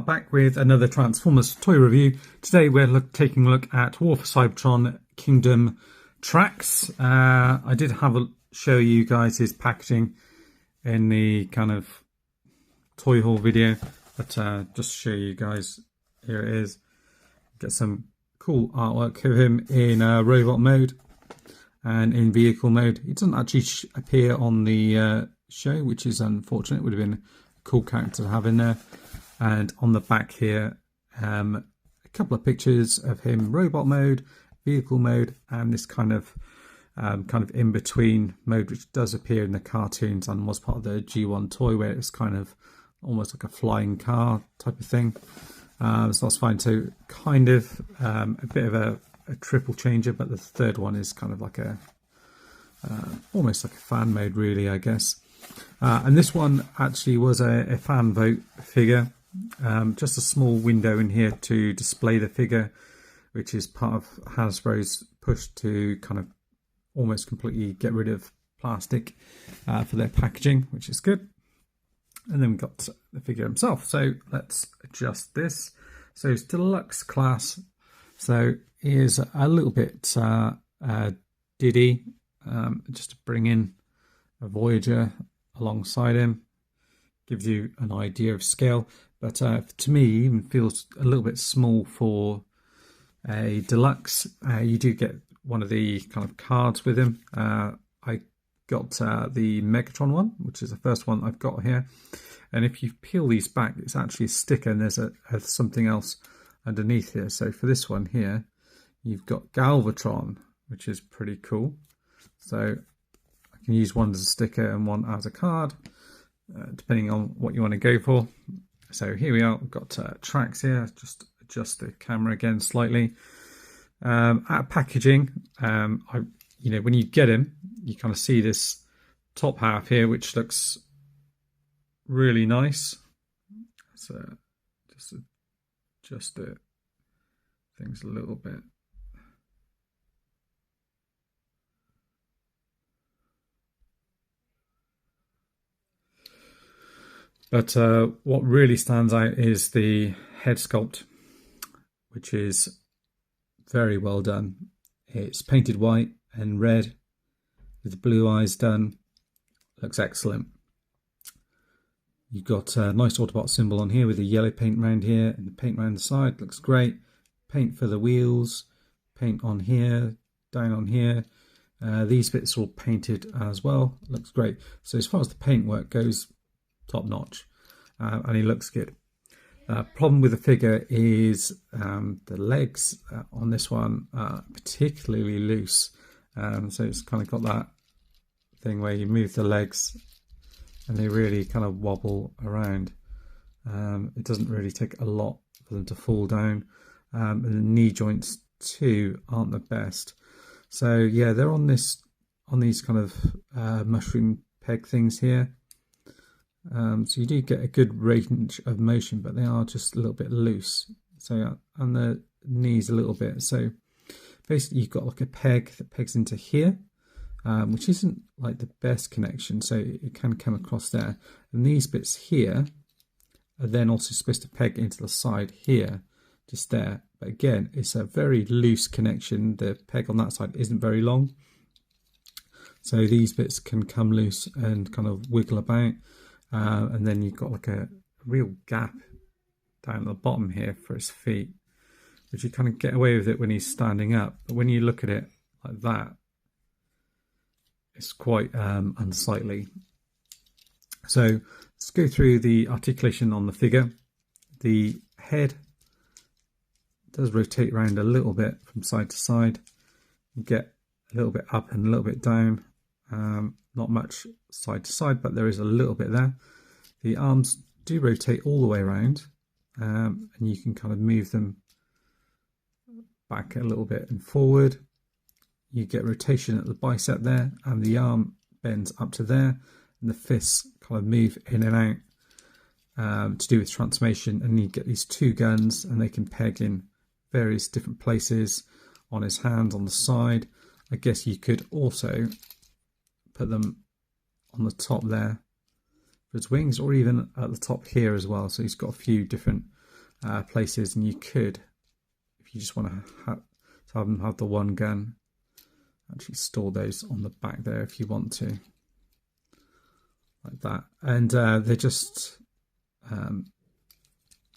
back with another Transformers toy review. Today we're taking a look at War for Cybertron Kingdom tracks. I did have a show you guys his packaging in the kind of toy haul video, but just to show you guys, here it is. Get some cool artwork of him in robot mode and in vehicle mode. He doesn't actually appear on the show, which is unfortunate. It would have been a cool character to have in there. And on the back here, a couple of pictures of him robot mode, vehicle mode, and this kind of in between mode, which does appear in the cartoons and was part of the G1 toy, where it's kind of almost like a flying car type of thing. So that's fine. So kind of a bit of a triple changer, but the third one is kind of like a almost like a fan mode, really, I guess. And this one actually was a fan vote figure. Just a small window in here to display the figure, which is part of Hasbro's push to kind of almost completely get rid of plastic for their packaging, which is good. And then we've got the figure himself. So let's adjust this. So it's deluxe class. So here's a little bit Diddy, just to bring in a Voyager alongside him. Gives you an idea of scale. But to me, it even feels a little bit small for a deluxe. You do get one of the kind of cards with him. I got the Megatron one, which is the first one I've got here. And if you peel these back, it's actually a sticker, and there's something else underneath here. So for this one here, you've got Galvatron, which is pretty cool. So I can use one as a sticker and one as a card, depending on what you want to go for. So here we are, we've got tracks here. Just adjust the camera again slightly. At packaging, when you get him, you kind of see this top half here, which looks really nice. So just adjust it, things a little bit. But what really stands out is the head sculpt, which is very well done. It's painted white and red with the blue eyes done. Looks excellent. You've got a nice Autobot symbol on here with the yellow paint around here and the paint around the side. Looks great. Paint for the wheels, paint on here, down on here. These bits are all painted as well. Looks great. So as far as the paint work goes, top notch, and he looks good. Problem with the figure is the legs on this one are particularly loose. So it's kind of got that thing where you move the legs and they really kind of wobble around. It doesn't really take a lot for them to fall down. And the knee joints too aren't the best. So yeah, they're on these kind of mushroom peg things here. So you do get a good range of motion, but they are just a little bit loose. So and the knees a little bit. So basically you've got like a peg that pegs into here, which isn't like the best connection. So it can come across there. And these bits here are then also supposed to peg into the side here, just there. But again, it's a very loose connection. The peg on that side isn't very long. So these bits can come loose and kind of wiggle about. And then you've got like a real gap down at the bottom here for his feet, which you kind of get away with it when he's standing up. But when you look at it like that, it's quite unsightly. So let's go through the articulation on the figure. The head does rotate around a little bit from side to side. You get a little bit up and a little bit down. Not much side to side, but there is a little bit there. The arms do rotate all the way around, and you can kind of move them back a little bit and forward. You get rotation at the bicep there, and the arm bends up to there, and the fists kind of move in and out to do with transformation. And you get these two guns, and they can peg in various different places on his hand, on the side. I guess you could also put them on the top there for his wings, or even at the top here as well. So he's got a few different places, and you could, if you just want to have them have the one gun, actually store those on the back there if you want to, like that. And they're just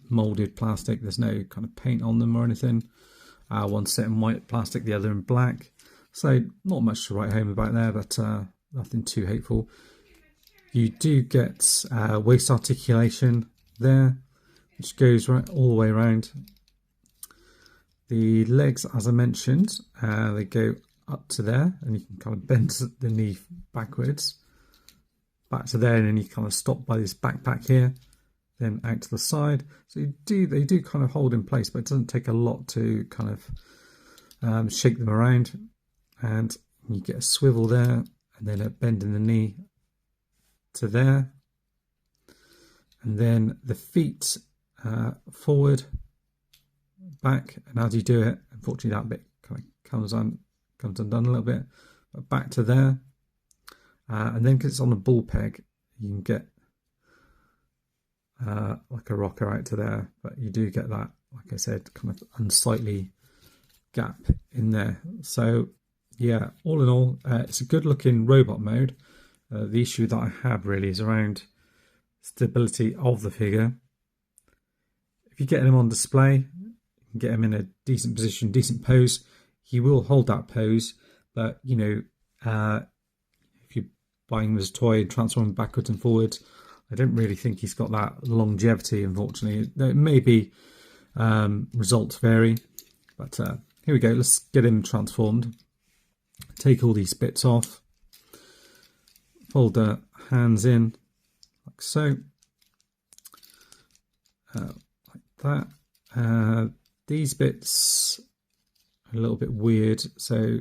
molded plastic. There's no kind of paint on them or anything. One's set in white plastic, the other in black. So not much to write home about there, but nothing too hateful. You do get waist articulation there, which goes right all the way around. The legs, as I mentioned, they go up to there, and you can kind of bend the knee backwards, back to there, and then you kind of stop by this backpack here, then out to the side. So they do kind of hold in place, but it doesn't take a lot to kind of shake them around. And you get a swivel there, and then a bend in the knee to there, and then the feet forward, back, and as you do it, unfortunately that bit kind of comes undone a little bit, but back to there, and then because it's on a ball peg, you can get like a rocker out to there, but you do get that, like I said, kind of unsightly gap in there. So yeah, all in all, it's a good looking robot mode. The issue that I have really is around stability of the figure. If you get him on display, you can get him in a decent position, decent pose, he will hold that pose. But you know, if you're buying him as a toy and transforming backwards and forwards, I don't really think he's got that longevity, unfortunately. Maybe results vary, but here we go. Let's get him transformed. Take all these bits off, fold the hands in like so, like that. These bits are a little bit weird, so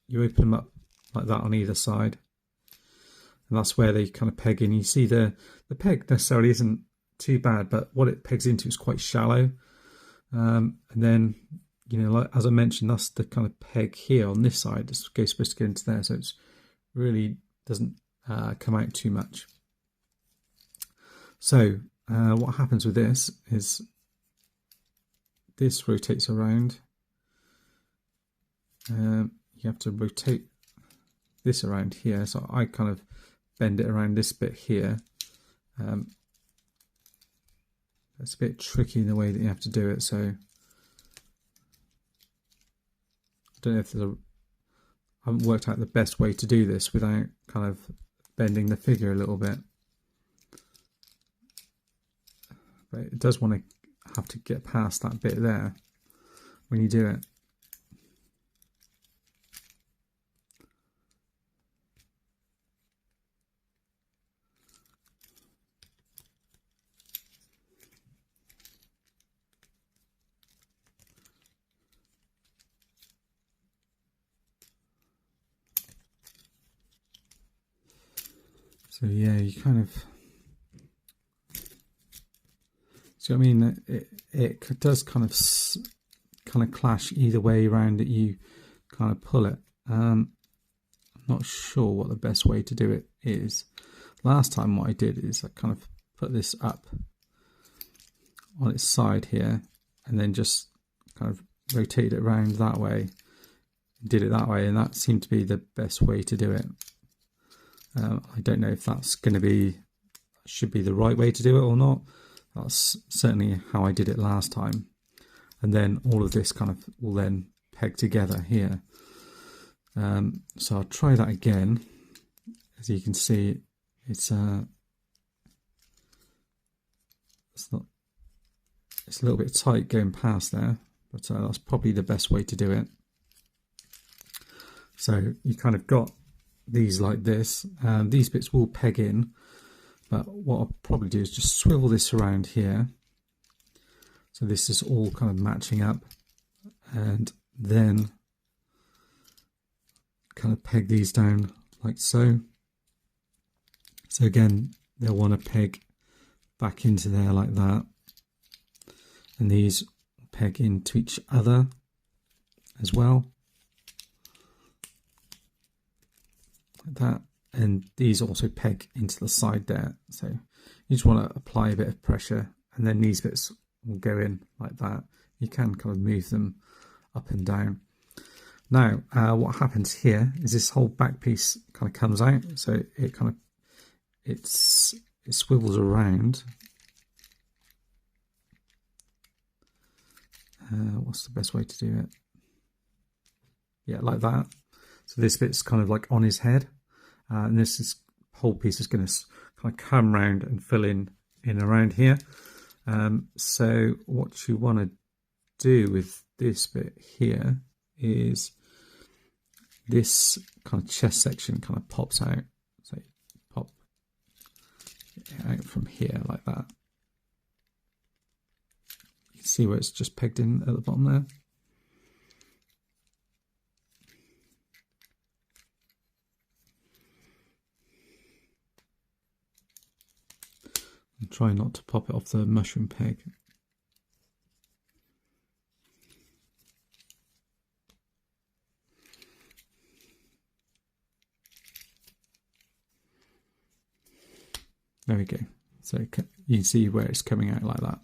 you open them up like that on either side, and that's where they kind of peg in. You see the peg necessarily isn't too bad, but what it pegs into is quite shallow, and then, you know, like, as I mentioned, that's the kind of peg here on this side. It's supposed to get into there, so it's really doesn't come out too much. So what happens with this is this rotates around. You have to rotate this around here, so I kind of bend it around this bit here. It's a bit tricky in the way that you have to do it, so I don't know if I haven't worked out the best way to do this without kind of bending the figure a little bit. But it does want to have to get past that bit there when you do it. So yeah, you kind of, see what I mean? It does kind of clash either way around that you kind of pull it. I'm not sure what the best way to do it is. Last time what I did is I kind of put this up on its side here, and then just kind of rotate it around that way. Did it that way, and that seemed to be the best way to do it. I don't know if that's going to should be the right way to do it or not. That's certainly how I did it last time. And then all of this kind of will then peg together here. So I'll try that again. As you can see, it's a little bit tight going past there, but that's probably the best way to do it. So you kind of got these like this, and these bits will peg in, but what I'll probably do is just swivel this around here, so this is all kind of matching up, and then kind of peg these down like so. So again, they'll want to peg back into there like that, and these peg into each other as well, like that, and these also peg into the side there. So you just want to apply a bit of pressure and then these bits will go in like that. You can kind of move them up and down. Now, what happens here is this whole back piece kind of comes out, so it kind of it swivels around. What's the best way to do it? Yeah, like that. So this bit's kind of like on his head, and whole piece is going to kind of come round and fill in around here. So what you want to do with this bit here is this kind of chest section kind of pops out. So you pop it out from here like that. You can see where it's just pegged in at the bottom there. And try not to pop it off the mushroom peg. There we go. So you can see where it's coming out like that.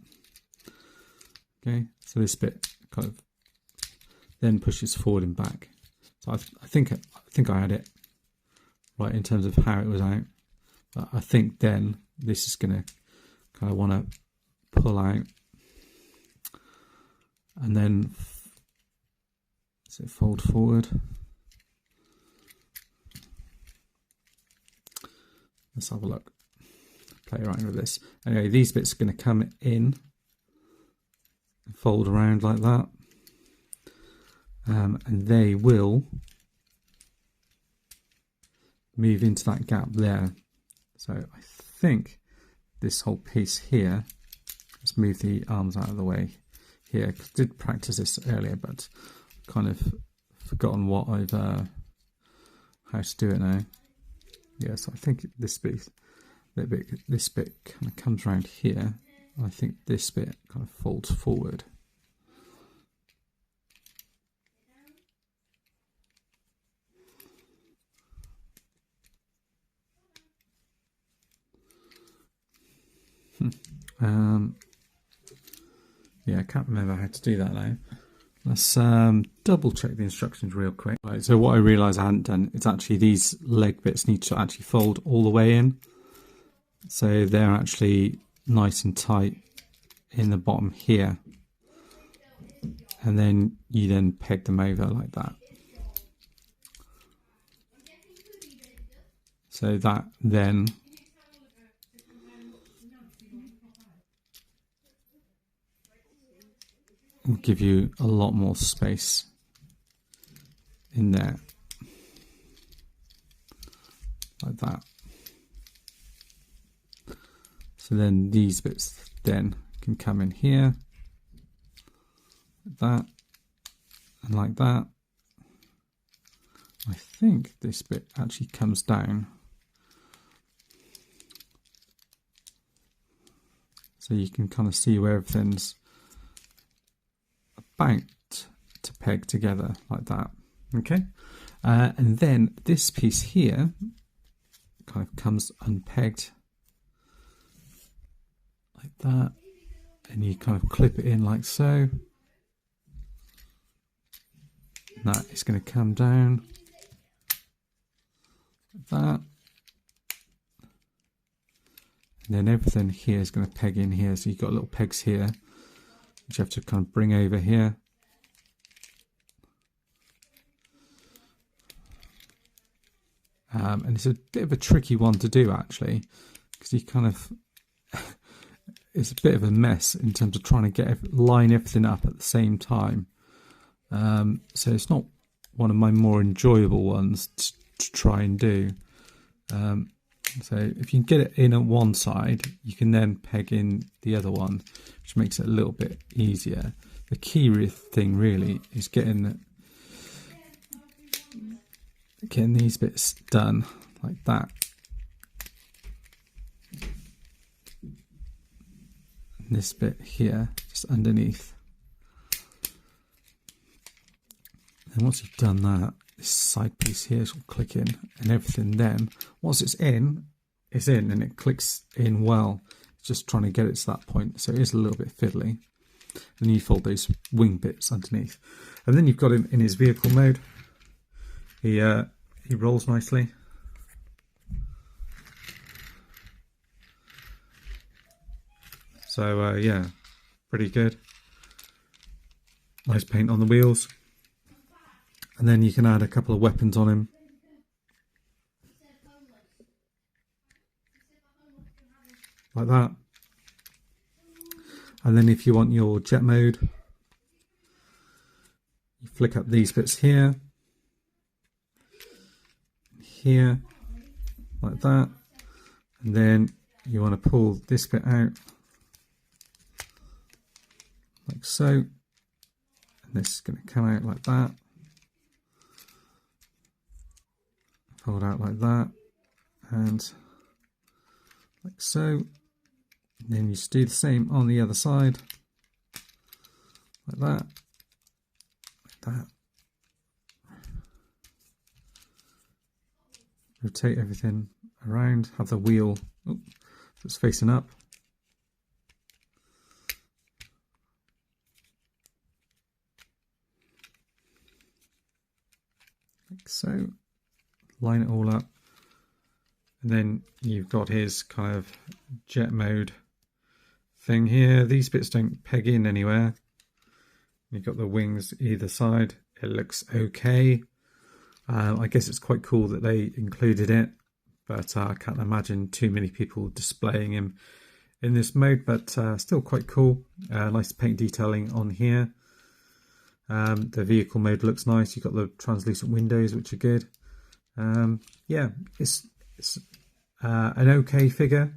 Okay, so this bit kind of then pushes forward and back. So I think I had it right in terms of how it was out. But I think then this is going to kind of want to pull out, and then fold forward. Let's have a look. Play around with this. Anyway, these bits are going to come in and fold around like that, and they will move into that gap there. So I think this whole piece here, let's move the arms out of the way here. I did practice this earlier, but kind of forgotten what how to do it now. Yeah, so I think this bit kind of comes around here. I think this bit kind of folds forward. Yeah, I can't remember how to do that now. Let's double check the instructions real quick. Right, so what I realised I hadn't done is actually these leg bits need to actually fold all the way in. So they're actually nice and tight in the bottom here. And then you then peg them over like that. So that then will give you a lot more space in there, like that. So then these bits then can come in here, like that, and like that. I think this bit actually comes down, so you can kind of see where everything's about to peg together like that. Okay, and then this piece here kind of comes unpegged like that, and you kind of clip it in like so. And that is going to come down like that, and then everything here is going to peg in here. So you've got little pegs here which you have to kind of bring over here. And it's a bit of a tricky one to do actually, because you kind of it's a bit of a mess in terms of trying to line everything up at the same time. So it's not one of my more enjoyable ones to try and do. So if you can get it in on one side, you can then peg in the other one, which makes it a little bit easier. The key thing really is getting these bits done like that. And this bit here, just underneath. And once you've done that, this side piece here will click in, and everything then, once it's in, and it clicks in well. It's just trying to get it to that point, so it is a little bit fiddly. And you fold those wing bits underneath, and then you've got him in his vehicle mode. He rolls nicely. So yeah, pretty good. Nice paint on the wheels, and then you can add a couple of weapons on him. Like that. And then if you want your jet mode, you flick up these bits here, here, like that. And then you want to pull this bit out, like so. And this is going to come out like that. Pull it out like that. And like so. And then you just do the same on the other side, like that, like that. Rotate everything around, have the wheel that's facing up. Like so. Line it all up. And then you've got his kind of jet mode thing here. These bits don't peg in anywhere. You've got the wings either side. It looks okay. I guess it's quite cool that they included it, but I can't imagine too many people displaying him in this mode, but still quite cool. Nice paint detailing on here. The vehicle mode looks nice. You've got the translucent windows, which are good. Yeah, it's an okay figure.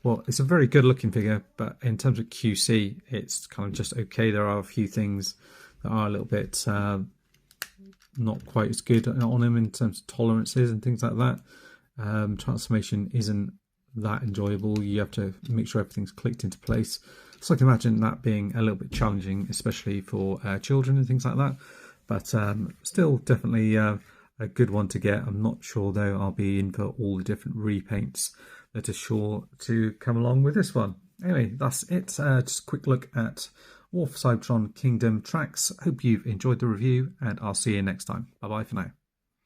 Well, it's a very good looking figure, but in terms of QC, it's kind of just okay. There are a few things that are a little bit not quite as good on him in terms of tolerances and things like that. Transformation isn't that enjoyable. You have to make sure everything's clicked into place. So I can imagine that being a little bit challenging, especially for children and things like that. But still definitely a good one to get. I'm not sure though I'll be in for all the different repaints that are sure to come along with this one. Anyway, that's it. Just a quick look at War for Cybertron Kingdom tracks. Hope you've enjoyed the review, and I'll see you next time. Bye bye for now.